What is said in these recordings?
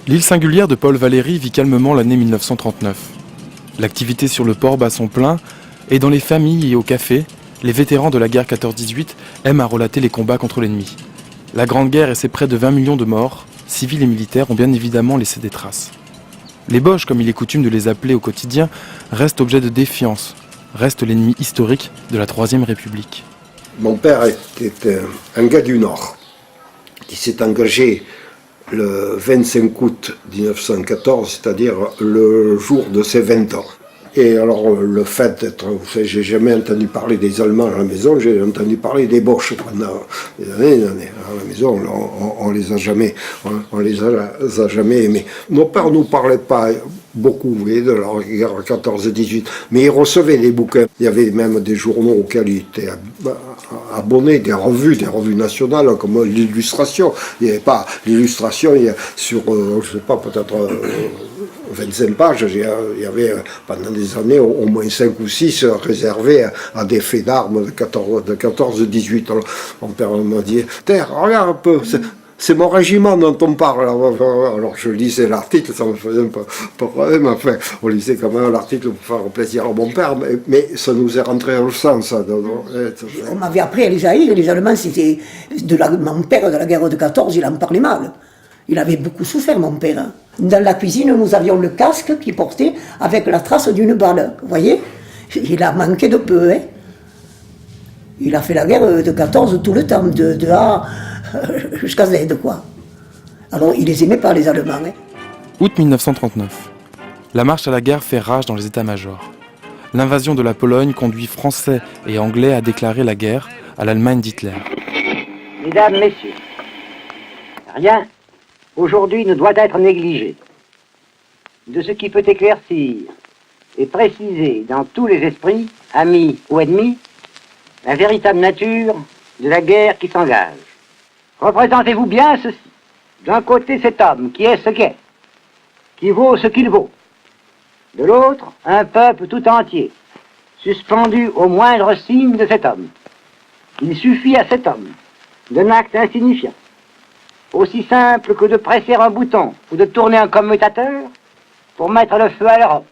L'île singulière de Paul Valéry vit calmement l'année 1939. L'activité sur le port bat son plein et dans les familles et au café, les vétérans de la guerre 14-18 aiment à relater les combats contre l'ennemi. La Grande Guerre et ses près de 20 millions de morts, civils et militaires, ont bien évidemment laissé des traces. Les Boches, comme il est coutume de les appeler au quotidien, restent objet de défiance, restent l'ennemi historique de la Troisième République. Mon père était un gars du Nord. Il s'est engagé le 25 août 1914, c'est-à-dire le jour de ses 20 ans. Et alors le fait d'être, j'ai jamais entendu parler des Allemands à la maison, j'ai entendu parler des Boches pendant des années et des années. À la maison, on les a jamais aimés. Nos pères nous parlaient pas beaucoup, vous voyez, de la guerre 14-18, mais ils recevaient des bouquins. Il y avait même des journaux auxquels ils étaient abonnés, des revues nationales comme l'Illustration. Il n'y avait pas l'Illustration, sur, je sais pas, peut-être 25 pages, il y avait pendant des années au moins 5 ou 6 réservés à des faits d'armes de 14-18. Alors mon père m'a dit, regarde un peu, c'est mon régiment dont on parle. Alors je lisais l'article, ça me faisait un peu problème, enfin, on lisait quand même l'article pour faire plaisir à mon père, mais ça nous est rentré dans le sens. On m'avait appris à les haïr, les Allemands, c'était mon père de la guerre de 14, il en parlait mal. Il avait beaucoup souffert, mon père. Dans la cuisine, nous avions le casque qu'il portait avec la trace d'une balle. Vous voyez? Il a manqué de peu. Hein. Il a fait la guerre de 14 tout le temps, de A jusqu'à Z, quoi. Alors, il les aimait pas, les Allemands. Hein. Août 1939. La marche à la guerre fait rage dans les états-majors. L'invasion de la Pologne conduit Français et Anglais à déclarer la guerre à l'Allemagne d'Hitler. Mesdames, Messieurs, rien aujourd'hui ne doit être négligé de ce qui peut éclaircir et préciser dans tous les esprits, amis ou ennemis, la véritable nature de la guerre qui s'engage. Représentez-vous bien ceci. D'un côté, cet homme qui est ce qu'est, qui vaut ce qu'il vaut. De l'autre, un peuple tout entier, suspendu au moindre signe de cet homme. Il suffit à cet homme d'un acte insignifiant, aussi simple que de presser un bouton ou de tourner un commutateur pour mettre le feu à l'Europe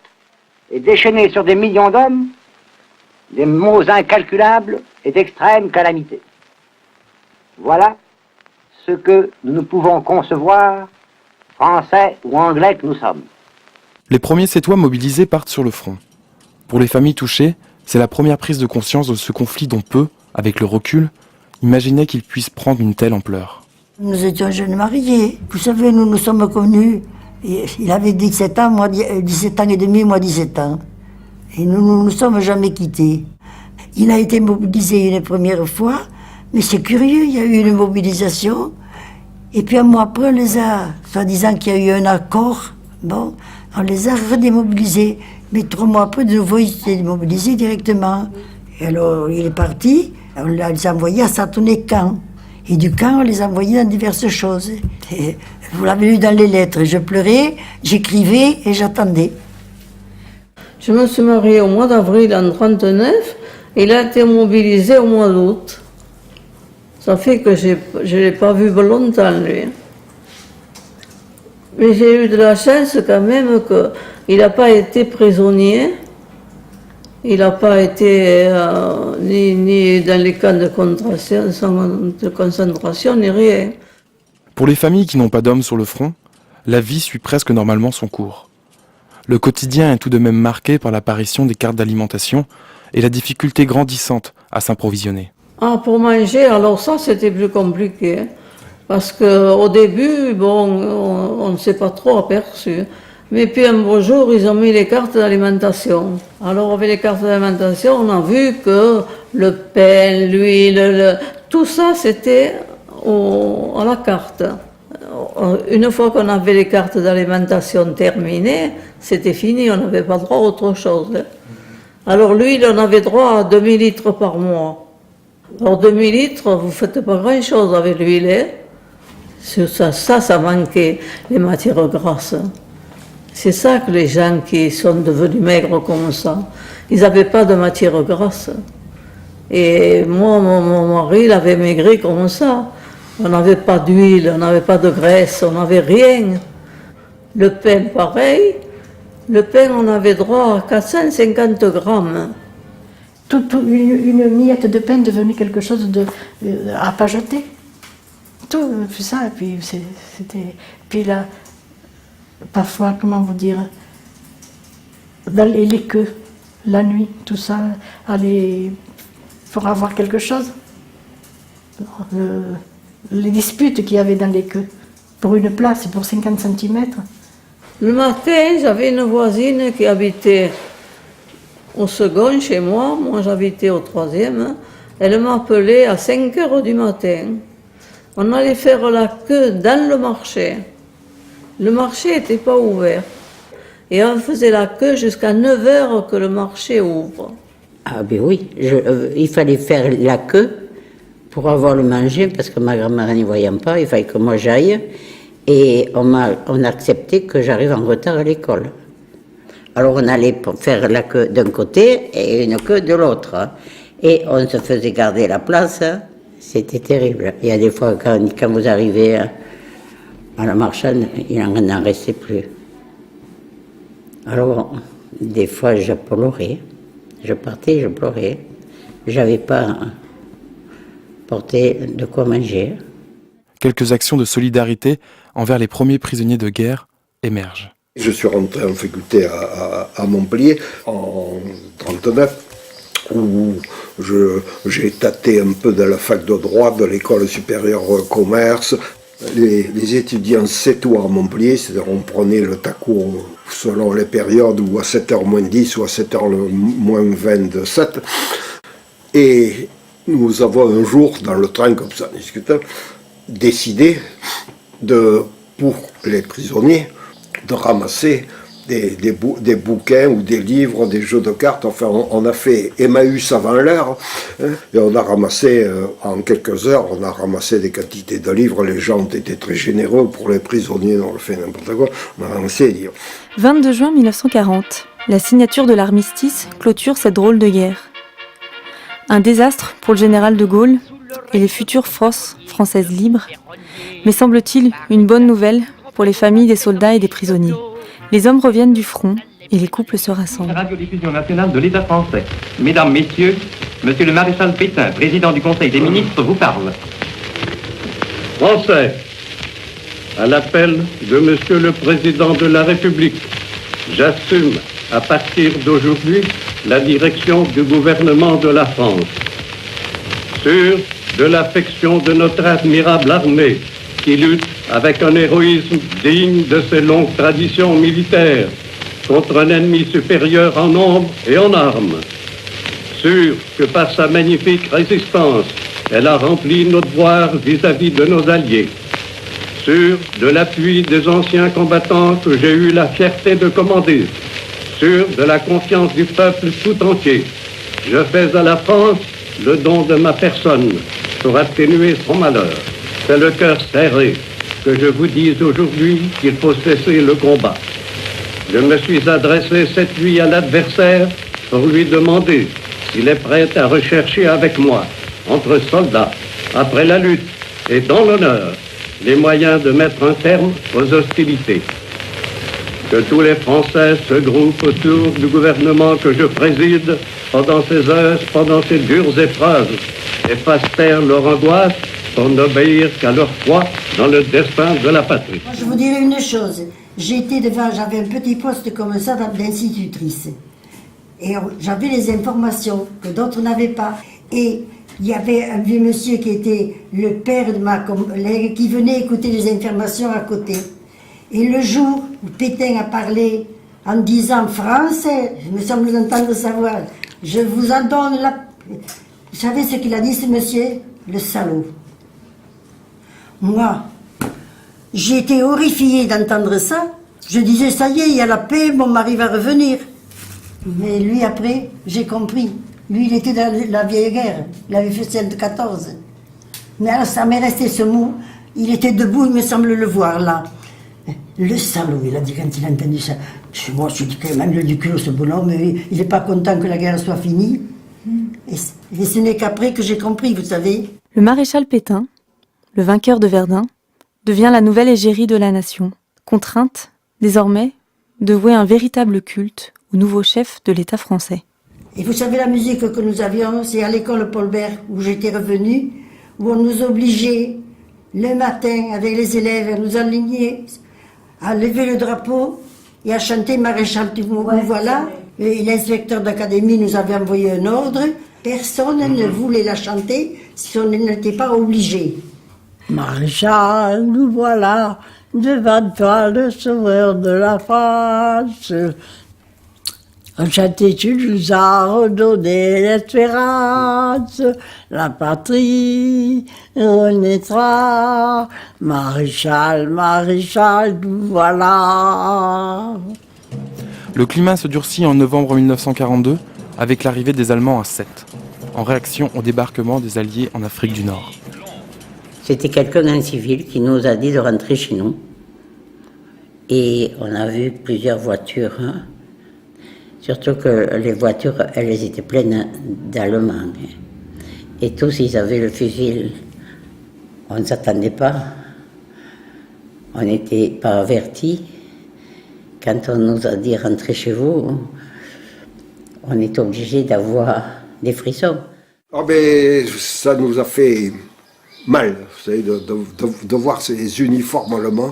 et déchaîner sur des millions d'hommes des maux incalculables et d'extrême calamité. Voilà ce que nous ne pouvons concevoir, Français ou Anglais que nous sommes. Les premiers Sétois mobilisés partent sur le front. Pour les familles touchées, c'est la première prise de conscience de ce conflit dont peu, avec le recul, imaginaient qu'il puisse prendre une telle ampleur. Nous étions jeunes mariés. Vous savez, nous nous sommes connus. Il avait 17 ans, moi 17 ans et demi, moi 17 ans. Et nous ne nous sommes jamais quittés. Il a été mobilisé une première fois, mais c'est curieux, il y a eu une mobilisation. Et puis un mois après, on les a, soi-disant qu'il y a eu un accord, bon, on les a redémobilisés. Mais 3 mois après, de nouveau, il s'est démobilisé directement. Et alors, il est parti, on les a envoyés à Satonnet-Camp. Et du camp, on les envoyait dans diverses choses. Et vous l'avez lu dans les lettres, je pleurais, j'écrivais et j'attendais. Je me suis mariée au mois d'avril en 1939, et il a été mobilisé au mois d'août. Ça fait que je ne l'ai pas vu longtemps, lui. Mais j'ai eu de la chance quand même qu'il n'a pas été prisonnier. Il n'a pas été ni dans les camps de concentration, ni rien. Pour les familles qui n'ont pas d'hommes sur le front, la vie suit presque normalement son cours. Le quotidien est tout de même marqué par l'apparition des cartes d'alimentation et la difficulté grandissante à s'approvisionner. Ah, pour manger, alors ça c'était plus compliqué. Hein, parce qu'au début, bon, on ne s'est pas trop aperçu. Mais puis un beau jour, ils ont mis les cartes d'alimentation. Alors avec les cartes d'alimentation, on a vu que le pain, l'huile, tout ça c'était à la carte. Une fois qu'on avait les cartes d'alimentation terminées, c'était fini, on n'avait pas droit à autre chose. Alors l'huile, on avait droit à 2000 litres par mois. Alors 2000 litres, vous ne faites pas grand-chose avec l'huile. Hein. Ça manquait, les matières grasses. C'est ça que les gens qui sont devenus maigres comme ça, ils n'avaient pas de matière grasse. Et moi, mon mari, il avait maigri comme ça. On n'avait pas d'huile, on n'avait pas de graisse, on n'avait rien. Le pain, pareil. Le pain, on avait droit à 450 grammes. Une miette de pain devenait quelque chose à pas jeter. Tout ça, et puis c'était... Puis là, parfois, comment vous dire, dans les queues, la nuit, tout ça, aller pour avoir quelque chose. Les disputes qu'il y avait dans les queues, pour une place, pour 50 cm. Le matin, j'avais une voisine qui habitait au second chez moi, moi j'habitais au troisième. Elle m'appelait à 5 heures du matin. On allait faire la queue dans le marché. Le marché n'était pas ouvert. Et on faisait la queue jusqu'à 9 heures que le marché ouvre. Ah ben oui, il fallait faire la queue pour avoir le manger, parce que ma grand-mère n'y voyant pas, il fallait que moi j'aille. Et on a accepté que j'arrive en retard à l'école. Alors on allait faire la queue d'un côté et une queue de l'autre. Et on se faisait garder la place. C'était terrible. Il y a des fois, quand vous arrivez à la marchande, il n'en restait plus. Alors, des fois, je pleurais. Je partais, je pleurais. Je n'avais pas porté de quoi manger. Quelques actions de solidarité envers les premiers prisonniers de guerre émergent. Je suis rentré en faculté à Montpellier en 1939, où j'ai tâté un peu de la fac de droit, de l'école supérieure commerce. Les étudiants s'étoient à Montpellier, c'est-à-dire on prenait le TACO selon les périodes, ou à 7h moins 10 ou à 7h moins 27. Et nous avons un jour, dans le train comme ça, discutant, décidé pour les prisonniers de ramasser des bouquins ou des livres, des jeux de cartes. Enfin, on a fait Emmaüs avant l'heure, hein, et on a ramassé, en quelques heures, on a ramassé des quantités de livres. Les gens ont été très généreux pour les prisonniers, on a fait n'importe quoi, on a ramassé des livres. 22 juin 1940, la signature de l'armistice clôture cette drôle de guerre. Un désastre pour le général de Gaulle et les futures forces françaises libres, mais semble-t-il une bonne nouvelle pour les familles des soldats et des prisonniers. Les hommes reviennent du front et les couples se rassemblent. Radiodiffusion nationale de l'État français. Mesdames, Messieurs, Monsieur le maréchal Pétain, président du Conseil des ministres, vous parle. Français, à l'appel de Monsieur le Président de la République, j'assume à partir d'aujourd'hui la direction du gouvernement de la France. Sûr de l'affection de notre admirable armée, qui lutte avec un héroïsme digne de ses longues traditions militaires contre un ennemi supérieur en nombre et en armes. Sûr que par sa magnifique résistance, elle a rempli nos devoirs vis-à-vis de nos alliés. Sûr de l'appui des anciens combattants que j'ai eu la fierté de commander. Sûr de la confiance du peuple tout entier. Je fais à la France le don de ma personne pour atténuer son malheur. C'est le cœur serré que je vous dis aujourd'hui qu'il faut cesser le combat. Je me suis adressé cette nuit à l'adversaire pour lui demander s'il est prêt à rechercher avec moi, entre soldats, après la lutte et dans l'honneur, les moyens de mettre un terme aux hostilités. Que tous les Français se groupent autour du gouvernement que je préside pendant ces dures épreuves et fassent taire leur angoisse pour n'obéir qu'à leur foi dans le destin de la patrie. Je vous dirais une chose, j'avais un petit poste comme ça d'institutrice. Et j'avais les informations que d'autres n'avaient pas. Et il y avait un vieux monsieur qui était le père de ma collègue qui venait écouter les informations à côté. Et le jour où Pétain a parlé en disant français, je me semble entendre savoir, je vous en donne la... Vous savez ce qu'il a dit ce monsieur? Le salaud. Moi, j'étais horrifiée d'entendre ça. Je disais, ça y est, il y a la paix, mon mari va revenir. Mais lui, après, j'ai compris. Lui, il était dans la vieille guerre. Il avait fait celle de 14. Mais alors, ça m'est resté ce mot. Il était debout, il me semble le voir, là. Le salaud, il a dit quand il a entendu ça. Moi, je dis quand même, le du cul, ce bonhomme, il n'est pas content que la guerre soit finie. Et ce n'est qu'après que j'ai compris, vous savez. Le maréchal Pétain, le vainqueur de Verdun, devient la nouvelle égérie de la nation, contrainte désormais de vouer un véritable culte au nouveau chef de l'État français. Et vous savez, la musique que nous avions, c'est à l'école Paul Bert, où j'étais revenue, où on nous obligeait, le matin, avec les élèves, à nous aligner, à lever le drapeau et à chanter Maréchal du voilà. Et l'inspecteur d'académie nous avait envoyé un ordre. Personne ne voulait la chanter si on n'était pas obligé. Maréchal, nous voilà, devant toi, le sauveur de la France. Enchanté, tu nous as redonné l'espérance, la patrie renaîtra. Maréchal, maréchal, nous voilà. Le climat se durcit en novembre 1942 avec l'arrivée des Allemands à Sète, en réaction au débarquement des Alliés en Afrique du Nord. C'était quelqu'un en civil qui nous a dit de rentrer chez nous. Et on a vu plusieurs voitures. Surtout que les voitures, elles étaient pleines d'Allemands. Et tous, ils avaient le fusil. On ne s'attendait pas. On n'était pas avertis. Quand on nous a dit « rentrez chez vous », on est obligé d'avoir des frissons. Ah ben, ça nous a fait mal, vous savez, de voir ces uniformes allemands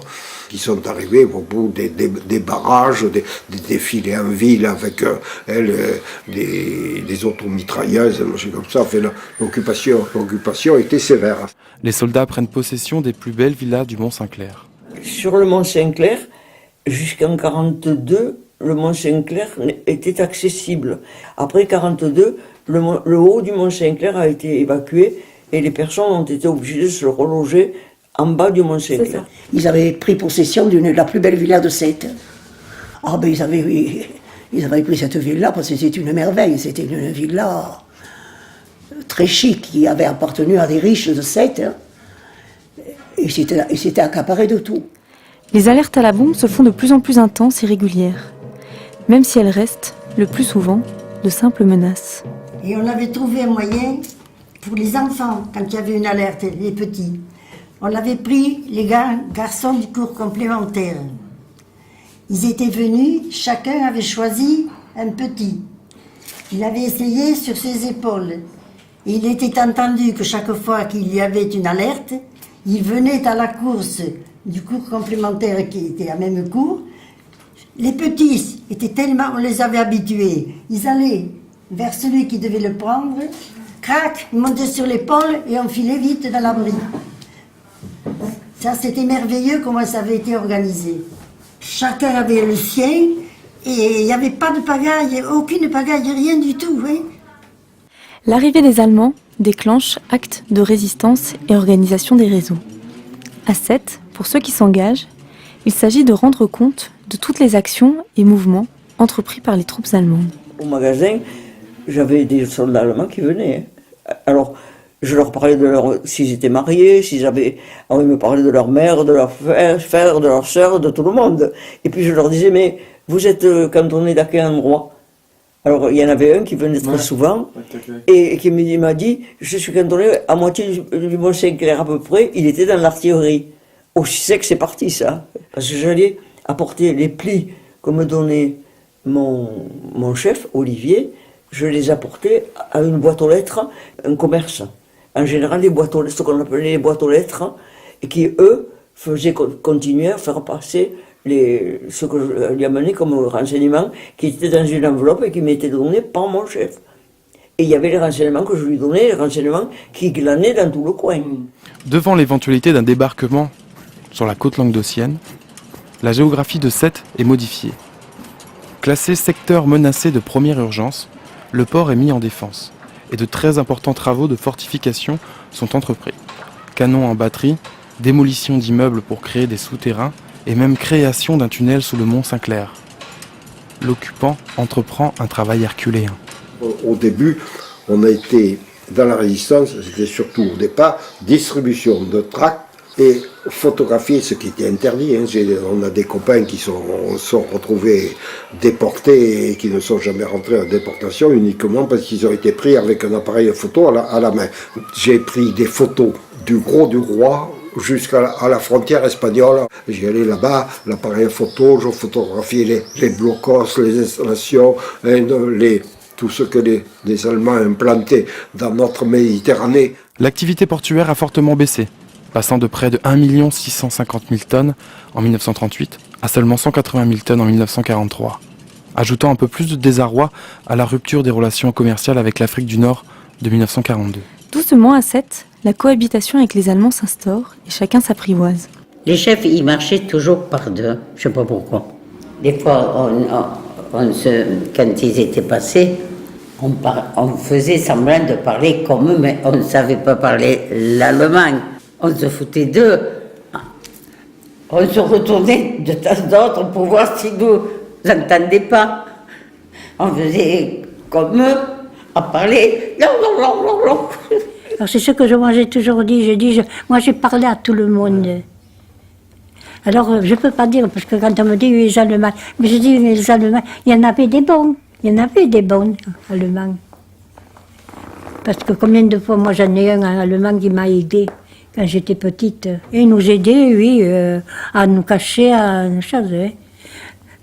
qui sont arrivés au bout des barrages, des défilés en ville avec des automitrailleuses, comme ça. Fait, l'occupation était sévère. Les soldats prennent possession des plus belles villas du Mont-Saint-Clair. Sur le Mont-Saint-Clair, jusqu'en 1942, le Mont-Saint-Clair était accessible. Après 1942, le haut du Mont-Saint-Clair a été évacué et les personnes ont été obligées de se reloger en bas du Mont-Saint-Clair. Ils avaient pris possession de la plus belle villa de Sète. Ah ben ils avaient pris cette villa parce que c'était une merveille, c'était une villa très chic qui avait appartenu à des riches de Sète. Et c'était accaparé de tout. Les alertes à la bombe se font de plus en plus intenses et régulières, même si elles restent, le plus souvent, de simples menaces. Et on avait trouvé un moyen pour les enfants, quand il y avait une alerte, les petits. On avait pris les garçons du cours complémentaire. Ils étaient venus, chacun avait choisi un petit. Il avait essayé sur ses épaules. Et il était entendu que chaque fois qu'il y avait une alerte, il venait à la course du cours complémentaire qui était à même cours. Les petits étaient tellement, on les avait habitués, ils allaient vers celui qui devait le prendre, crac, ils montaient sur l'épaule et on filait vite dans l'abri. Ça, c'était merveilleux comment ça avait été organisé. Chacun avait le sien et il n'y avait pas de pagaille, aucune pagaille, rien du tout. Hein. L'arrivée des Allemands déclenche actes de résistance et organisation des réseaux. À Sète, pour ceux qui s'engagent, il s'agit de rendre compte de toutes les actions et mouvements entrepris par les troupes allemandes. Au magasin, j'avais des soldats allemands qui venaient. Alors, je leur parlais de s'ils étaient mariés, alors ils me parlaient de leur mère, de leur frère, de leur sœur, de tout le monde. Et puis je leur disais, mais vous êtes cantonné d'à quel endroit? Alors il y en avait un qui venait très souvent et qui m'a dit, je suis cantonné à moitié du Mont-Saint-Clair à peu près, il était dans l'artillerie. Aussi c'est que c'est parti ça. Parce que j'allais apporter les plis que me donnait mon chef, Olivier, je les apportais à une boîte aux lettres, un commerce. En général, les boîtes aux lettres, ce qu'on appelait les boîtes aux lettres, et qui, eux, faisaient continuer à faire passer ce que je lui amenais comme renseignements, qui étaient dans une enveloppe et qui m'étaient donnés par mon chef. Et il y avait les renseignements que je lui donnais, les renseignements qui glanaient dans tout le coin. Devant l'éventualité d'un débarquement sur la côte languedocienne, la géographie de Sète est modifiée. Classé secteur menacé de première urgence, le port est mis en défense et de très importants travaux de fortification sont entrepris. Canons en batterie, démolition d'immeubles pour créer des souterrains et même création d'un tunnel sous le mont Saint-Clair. L'occupant entreprend un travail herculéen. Au début, on a été dans la résistance, c'était surtout au départ, distribution de tracts et photographier ce qui était interdit. On a des copains qui sont retrouvés déportés et qui ne sont jamais rentrés en déportation uniquement parce qu'ils ont été pris avec un appareil photo à la main. J'ai pris des photos du gros du roi jusqu'à la frontière espagnole. J'y allais là-bas, l'appareil photo, je photographiais les blocos, les installations, tout ce que les Allemands implantaient dans notre Méditerranée. L'activité portuaire a fortement baissé, passant de près de 1 650 000 tonnes en 1938 à seulement 180 000 tonnes en 1943, ajoutant un peu plus de désarroi à la rupture des relations commerciales avec l'Afrique du Nord de 1942. Doucement à 7, la cohabitation avec les Allemands s'instaure et chacun s'apprivoise. Les chefs, ils marchaient toujours par deux, je ne sais pas pourquoi. Des fois, quand ils étaient passés, on faisait semblant de parler comme eux, mais on ne savait pas parler l'allemand. On se foutait d'eux. On se retournait de temps en temps pour voir si nous n'entendions pas. On faisait comme eux, à parler. Alors c'est ce que moi j'ai toujours dit. Moi j'ai parlé à tout le monde. Alors je ne peux pas dire, parce que quand on me dit les Allemands, mais je dis les Allemands, il y en avait des bons. Il y en avait des bons Allemands. Parce que combien de fois, moi j'en ai un Allemand qui m'a aidé quand j'étais petite. Et il nous aidait, oui, à nous cacher, à nos choses. Hein.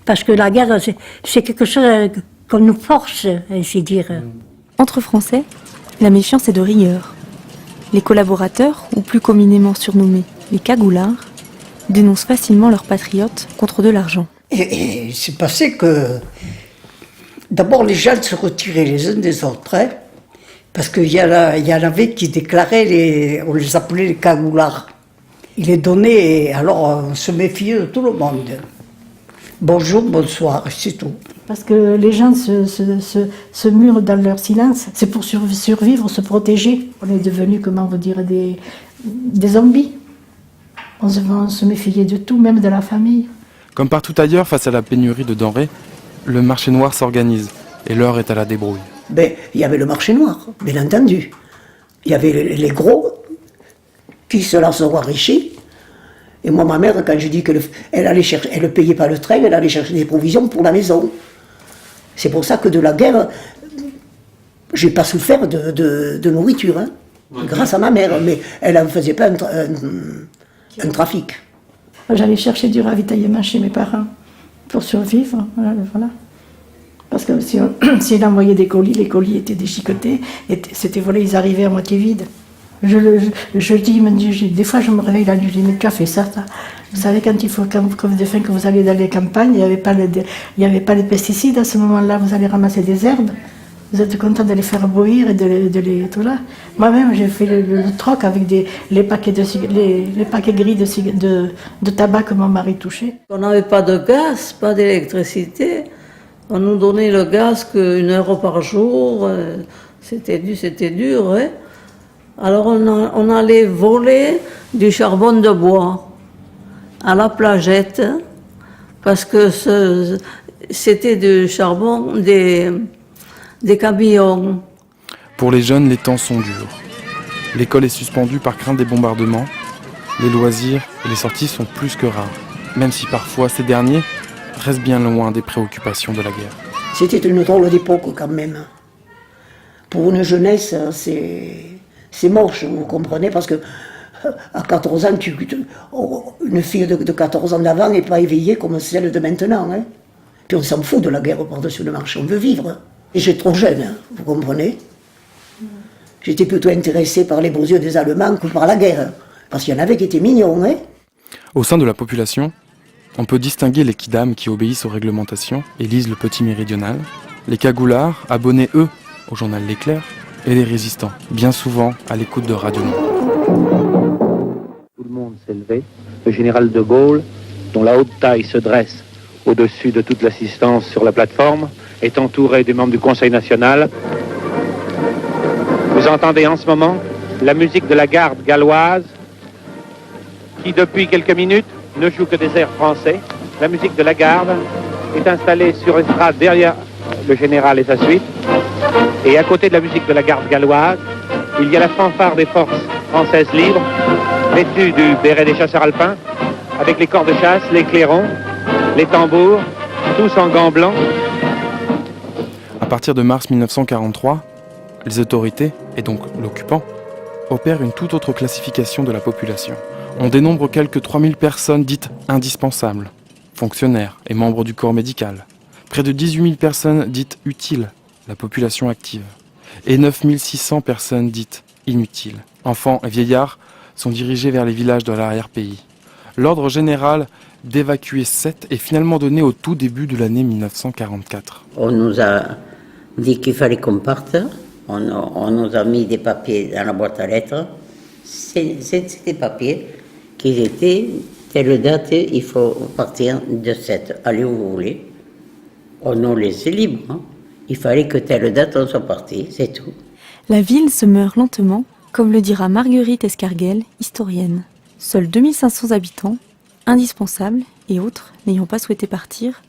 Parce que la guerre, c'est quelque chose qu'on nous force, ainsi dire. Entre Français, la méfiance est de rigueur. Les collaborateurs, ou plus communément surnommés les cagoulards, dénoncent facilement leurs patriotes contre de l'argent. Et il s'est passé que d'abord les gens se retiraient les uns des autres, hein, parce qu'il y en avait qui déclaraient, on les appelait les cagoulards. Ils les donnaient, et alors on se méfiait de tout le monde. Bonjour, bonsoir, c'est tout. Parce que les gens se murent dans leur silence. C'est pour survivre, se protéger. On est devenus, comment vous dire, des zombies. On se méfiait de tout, même de la famille. Comme partout ailleurs, face à la pénurie de denrées, le marché noir s'organise et l'heure est à la débrouille. Ben, il y avait le marché noir, bien entendu. Il y avait les gros qui se la sont enrichis. Et moi, ma mère, quand je dis qu'elle ne payait pas le train, elle allait chercher des provisions pour la maison. C'est pour ça que de la guerre, j'ai pas souffert de nourriture, hein, grâce à ma mère. Mais elle ne faisait pas un trafic. J'allais chercher du ravitaillement chez mes parents pour survivre. Voilà. Parce que si on envoyait des colis, les colis étaient déchiquetés, et c'était volé, ils arrivaient à moitié vides. Je dis, des fois je me réveille la nuit, je dis, mais tu as fait ça. Vous savez, quand vous crevez de faim, que vous allez dans les campagnes, il n'y avait pas les pesticides à ce moment-là, vous allez ramasser des herbes, vous êtes content de les faire bouillir et de les tout là. Moi-même, j'ai fait le troc avec les paquets gris de tabac que mon mari touchait. On n'avait pas de gaz, pas d'électricité. On nous donnait le gaz qu'1 heure par jour. C'était dur, hein. Alors on allait voler du charbon de bois à la plagette, parce que c'était du charbon des camions. Pour les jeunes, les temps sont durs. L'école est suspendue par crainte des bombardements. Les loisirs et les sorties sont plus que rares, même si parfois ces derniers restent bien loin des préoccupations de la guerre. C'était une drôle d'époque quand même. Pour une jeunesse, c'est moche, vous comprenez, parce que à 14 ans, une fille de 14 ans d'avant n'est pas éveillée comme celle de maintenant. Hein. Puis on s'en fout de la guerre par-dessus le marché, on veut vivre. Et j'étais trop jeune, hein, vous comprenez. J'étais plutôt intéressée par les beaux yeux des Allemands que par la guerre, parce qu'il y en avait qui étaient mignons. Hein. Au sein de la population, on peut distinguer les kidams qui obéissent aux réglementations et lisent le Petit Méridional, les cagoulards, abonnés eux au journal L'Éclair, et les résistants, bien souvent à l'écoute de Radio Nord. Tout le monde s'est levé. Le général de Gaulle, dont la haute taille se dresse au-dessus de toute l'assistance sur la plateforme, est entouré des membres du Conseil national. Vous entendez en ce moment la musique de la garde galloise, qui depuis quelques minutes ne joue que des airs français. La musique de la garde est installée sur l'estrade derrière le général et sa suite. Et à côté de la musique de la garde galloise, il y a la fanfare des forces françaises libres, vêtues du béret des chasseurs alpins, avec les corps de chasse, les clairons, les tambours, tous en gants blancs. À partir de mars 1943, les autorités, et donc l'occupant, opèrent une toute autre classification de la population, On dénombre quelques 3000 personnes dites indispensables, fonctionnaires et membres du corps médical. Près de 18 000 personnes dites utiles, la population active. Et 9600 personnes dites inutiles. Enfants et vieillards sont dirigés vers les villages de l'arrière-pays. L'ordre général d'évacuer 7 est finalement donné au tout début de l'année 1944. On nous a dit qu'il fallait qu'on parte. On nous a mis des papiers dans la boîte à lettres. C'est des papiers qui étaient, telle date, il faut partir de 7. Allez où vous voulez. On nous laissait libre. Hein. Il fallait que telle date on soit parti, c'est tout. La ville se meurt lentement, comme le dira Marguerite Escarguel, historienne. Seuls 2500 habitants, indispensables et autres n'ayant pas souhaité partir,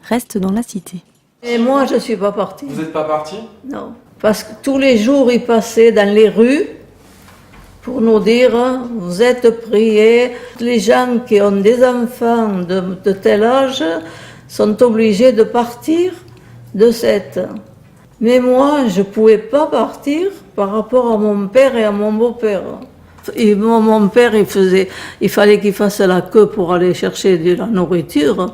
restent dans la cité. Et moi, je ne suis pas partie. Vous n'êtes pas parti? Non. Parce que tous les jours, ils passaient dans les rues pour nous dire « Vous êtes priés ». Les gens qui ont des enfants de tel âge sont obligés de partir de cette. Mais moi, je ne pouvais pas partir par rapport à mon père et à mon beau-père. Et mon père, il fallait qu'il fasse la queue pour aller chercher de la nourriture.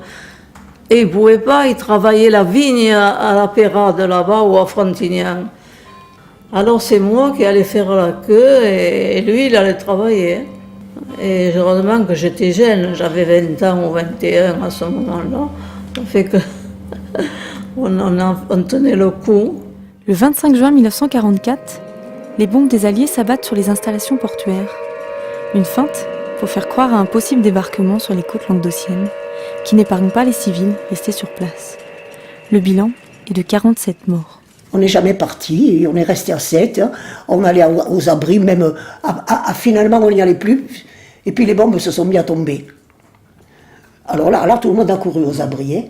Et il ne pouvait pas, il travaillait la vigne à la Pérade là-bas ou à Frontignan. Alors c'est moi qui allais faire la queue et lui, il allait travailler. Et heureusement que j'étais jeune, j'avais 20 ans ou 21 à ce moment-là. Ça fait que on tenait le coup. Le 25 juin 1944, les bombes des Alliés s'abattent sur les installations portuaires. Une feinte pour faire croire à un possible débarquement sur les côtes languedociennes, qui n'épargne pas les civils restés sur place. Le bilan est de 47 morts. On n'est jamais parti, et on est resté à 7. On allait aux abris, même finalement on n'y allait plus. Et puis les bombes se sont mis à tomber. Alors là, tout le monde a couru aux abris. Hein.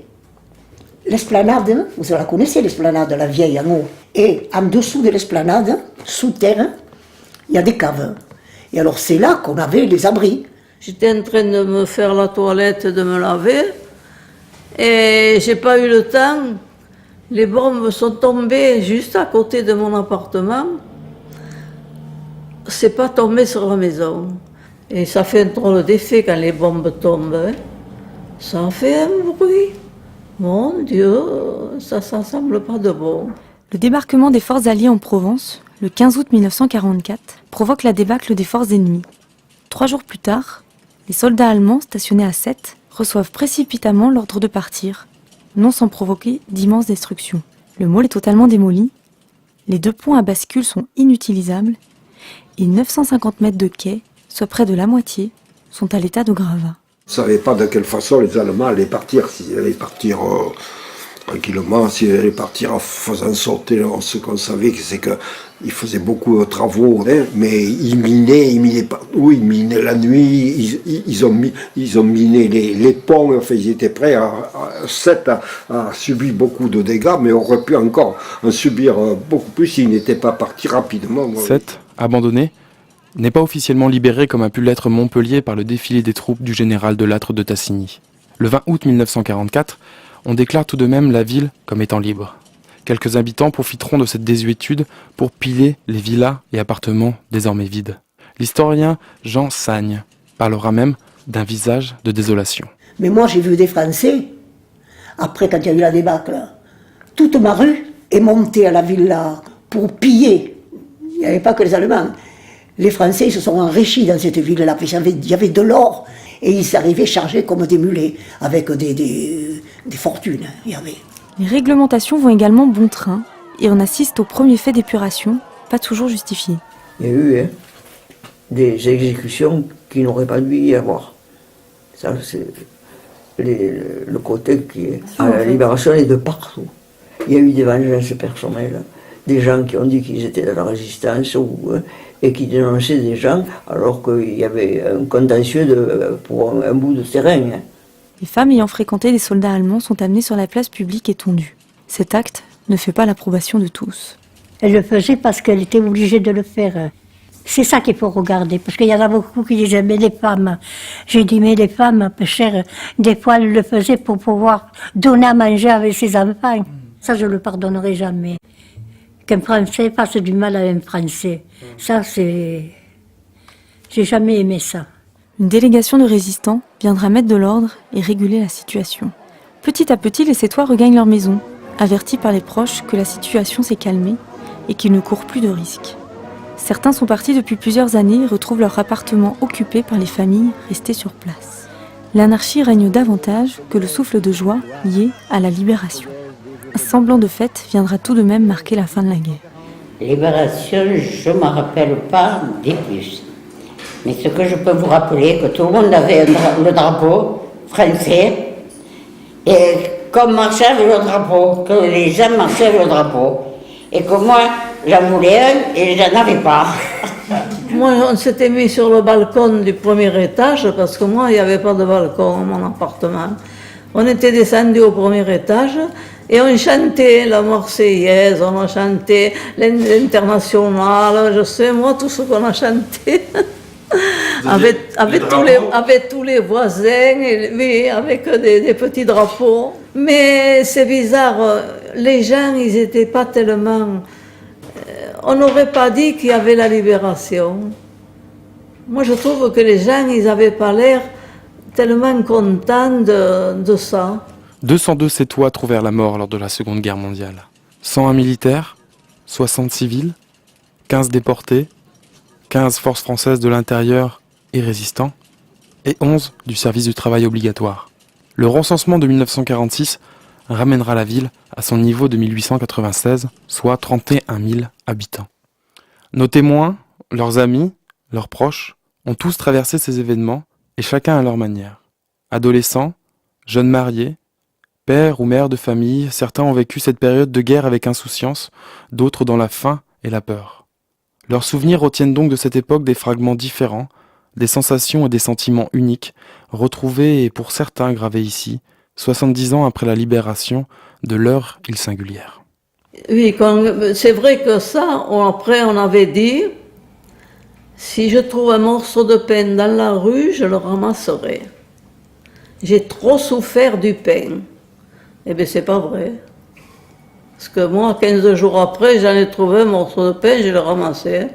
L'esplanade, vous la connaissez, l'esplanade, la vieille en haut. Et en dessous de l'esplanade, sous terre, il y a des caves. Et alors c'est là qu'on avait les abris. J'étais en train de me faire la toilette, de me laver, et j'ai pas eu le temps. Les bombes sont tombées juste à côté de mon appartement. C'est pas tombé sur la maison. Et ça fait un drôle d'effet quand les bombes tombent. Hein. Ça fait un bruit. Mon Dieu, ça semble pas de bon. Le débarquement des forces alliées en Provence, le 15 août 1944, provoque la débâcle des forces ennemies. 3 jours plus tard, les soldats allemands stationnés à Sète reçoivent précipitamment l'ordre de partir, non sans provoquer d'immenses destructions. Le môle est totalement démoli, les 2 ponts à bascule sont inutilisables et 950 mètres de quai, soit près de la moitié, sont à l'état de gravat. On ne savait pas de quelle façon les Allemands allaient partir, s'ils allaient partir tranquillement, s'ils allaient partir en faisant sauter. Ce qu'on savait, c'est qu'ils faisaient beaucoup de travaux, hein, mais ils minaient partout, ils minaient la nuit, ils ont miné les ponts, enfin, ils étaient prêts Sète a subi beaucoup de dégâts, mais aurait pu encore en subir beaucoup plus s'ils n'étaient pas partis rapidement. Sète, abandonné, n'est pas officiellement libéré comme a pu l'être Montpellier par le défilé des troupes du général de Lattre de Tassigny. Le 20 août 1944, on déclare tout de même la ville comme étant libre. Quelques habitants profiteront de cette désuétude pour piller les villas et appartements désormais vides. L'historien Jean Sagne parlera même d'un visage de désolation. Mais moi j'ai vu des Français, après quand il y a eu la débâcle, toute ma rue est montée à la villa pour piller. Il n'y avait pas que les Allemands. Les Français se sont enrichis dans cette ville-là. Il y avait de l'or et ils arrivaient chargés comme des mulets avec des fortunes. Il y avait. Les réglementations vont également bon train et on assiste au premier fait d'épuration, pas toujours justifié. Il y a eu des exécutions qui n'auraient pas dû y avoir. Ça, c'est le côté qui est à la libération est de partout. Il y a eu des vengeances personnelles, des gens qui ont dit qu'ils étaient de la résistance et qui dénonçaient des gens alors qu'il y avait un contentieux pour un bout de terrain. Les femmes ayant fréquenté les soldats allemands sont amenées sur la place publique et tondues. Cet acte ne fait pas l'approbation de tous. Elle le faisait parce qu'elle était obligée de le faire. C'est ça qu'il faut regarder, parce qu'il y en a beaucoup qui disaient, mais les femmes, j'ai dit, mais les femmes, peu cher, des fois elles le faisaient pour pouvoir donner à manger avec ses enfants. Ça, je ne le pardonnerai jamais. Qu'un Français fasse du mal à un Français, ça, c'est... J'ai jamais aimé ça. Une délégation de résistants viendra mettre de l'ordre et réguler la situation. Petit à petit, les Sétois regagnent leur maison, avertis par les proches que la situation s'est calmée et qu'ils ne courent plus de risques. Certains sont partis depuis plusieurs années et retrouvent leur appartement occupé par les familles restées sur place. L'anarchie règne davantage que le souffle de joie lié à la libération. Un semblant de fête viendra tout de même marquer la fin de la guerre. Libération, je ne me rappelle pas des plus. Mais ce que je peux vous rappeler, que tout le monde avait le drapeau français, et qu'on marchait avec le drapeau, que les gens marchaient avec le drapeau, et que moi, j'en voulais un et j'en avais pas. Moi, on s'était mis sur le balcon du premier étage, parce que moi, il n'y avait pas de balcon dans mon appartement. On était descendu au premier étage, et on chantait la Marseillaise, on a chanté l'Internationale, je sais, moi, tout ce qu'on a chanté. Avec tous les voisins, oui, avec des petits drapeaux. Mais c'est bizarre, les gens, ils n'étaient pas tellement... on n'aurait pas dit qu'il y avait la libération. Moi, je trouve que les gens, ils n'avaient pas l'air tellement contents de ça. 202 Sétois trouvèrent la mort lors de la Seconde Guerre mondiale. 101 militaires, 60 civils, 15 déportés, 15 forces françaises de l'intérieur et résistants, et 11 du service du travail obligatoire. Le recensement de 1946 ramènera la ville à son niveau de 1896, soit 31 000 habitants. Nos témoins, leurs amis, leurs proches, ont tous traversé ces événements, et chacun à leur manière. Adolescents, jeunes mariés, pères ou mères de famille, certains ont vécu cette période de guerre avec insouciance, d'autres dans la faim et la peur. Leurs souvenirs retiennent donc de cette époque des fragments différents, des sensations et des sentiments uniques, retrouvés et pour certains gravés ici, 70 ans après la libération de leur île singulière. Oui, c'est vrai que ça, après on avait dit, si je trouve un morceau de pain dans la rue, je le ramasserai. J'ai trop souffert du pain. Eh bien, c'est pas vrai. Parce que moi, 15 jours après, j'en ai trouvé un morceau de pain, je l'ai ramassé.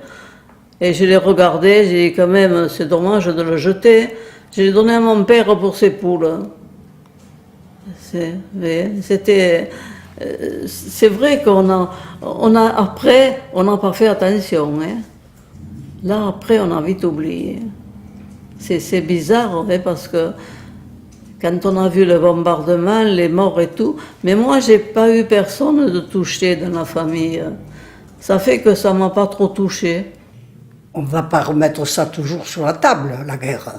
Et je l'ai regardé, j'ai dit quand même, c'est dommage de le jeter. Je l'ai donné à mon père pour ses poules. C'est vrai après, on n'a pas fait attention. Hein. Là, après, on a vite oublié. C'est bizarre, hein, parce que quand on a vu le bombardement, les morts et tout, mais moi, j'ai pas eu personne de touché dans la famille. Ça fait que ça m'a pas trop touché. On ne va pas remettre ça toujours sur la table, la guerre.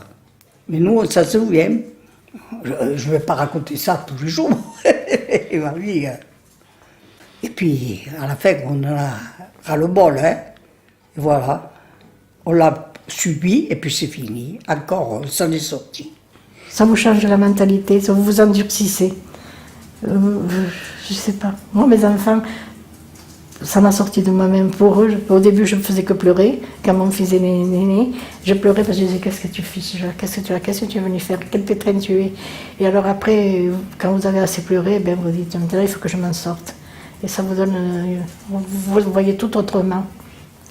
Mais nous, on s'en souvient. Je ne vais pas raconter ça tous les jours. Et ma vie. Et puis, à la fin, on en a ras-le-bol. Hein. Et voilà. On l'a subi et puis c'est fini. Encore, on s'en est sorti. Ça vous change la mentalité, ça vous vous endurcissez. Je sais pas. Moi, mes enfants, ça m'a sorti de moi-même pour eux. Au début, je ne faisais que pleurer. Quand mon fils est né, je pleurais parce que je disais, qu'est-ce que tu fais, qu'est-ce que tu es venu faire, quel pétrin tu es. Et alors après, quand vous avez assez pleuré, ben vous dites, maintenant il faut que je m'en sorte. Et ça vous donne, vous voyez tout autrement.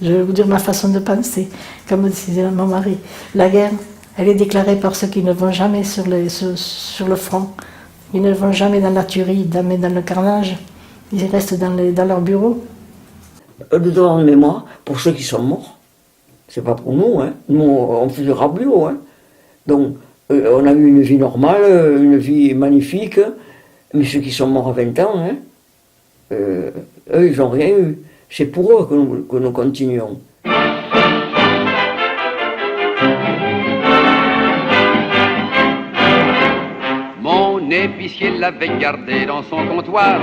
Je vais vous dire ma façon de penser. Comme disait mon mari, la guerre, elle est déclarée par ceux qui ne vont jamais sur le front. Ils ne vont jamais dans la tuerie, dans le carnage. Ils restent dans leur bureau. Le devoir de mémoire pour ceux qui sont morts. C'est pas pour nous, hein. Nous, on fait du rabio, hein. Donc, on a eu une vie normale, une vie magnifique, mais ceux qui sont morts à 20 ans, hein, eux, ils n'ont rien eu. C'est pour eux que nous continuons. Mon épicier l'avait gardé dans son comptoir,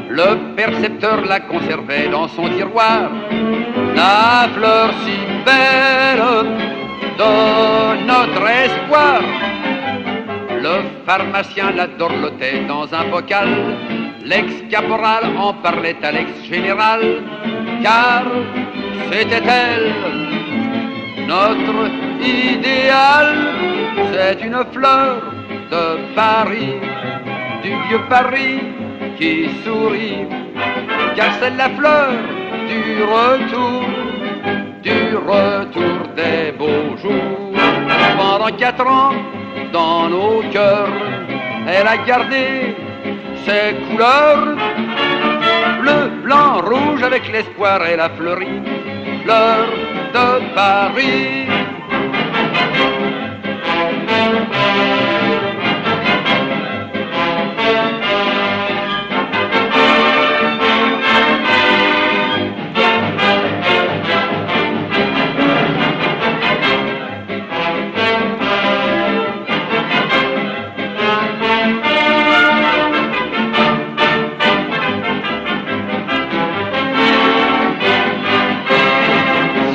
le percepteur la conservait dans son tiroir. La fleur si belle de notre espoir, le pharmacien la dorlotait dans un bocal. L'ex-caporal en parlait à l'ex-général, car c'était elle, notre idéal. C'est une fleur de Paris, du vieux Paris qui sourit, car c'est la fleur du retour des beaux jours. Pendant Pendant 4 ans, dans nos cœurs, elle a gardé ses couleurs. Bleu, blanc, rouge, avec l'espoir, elle a fleuri, fleur de Paris.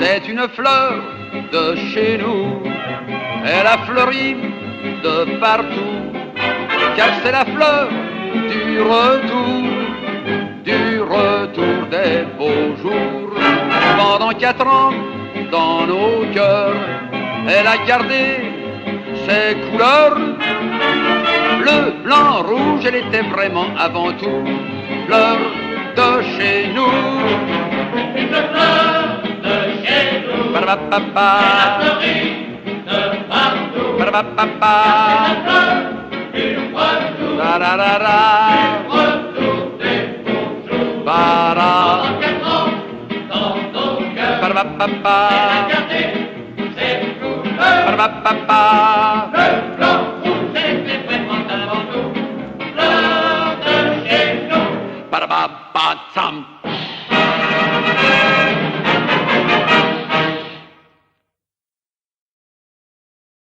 C'est une fleur de chez nous, elle a fleuri de partout, car c'est la fleur du retour des beaux jours. Pendant 4 ans, dans nos cœurs, elle a gardé ses couleurs. Bleu, blanc, rouge, elle était vraiment avant tout fleur de chez nous. Une fleur de chez nous, Ba-da-ba-ba-ba. Elle a fleuri de partout, Ba-da-ba-ba-ba. Du retour, Da-da-da-da. Du retour des beaux jours. Ba-da. Pendant 4 ans, dans nos cœurs, Ba-da-ba-ba-ba. Elle a gardé ses couleurs, Ba-da-ba-ba-ba.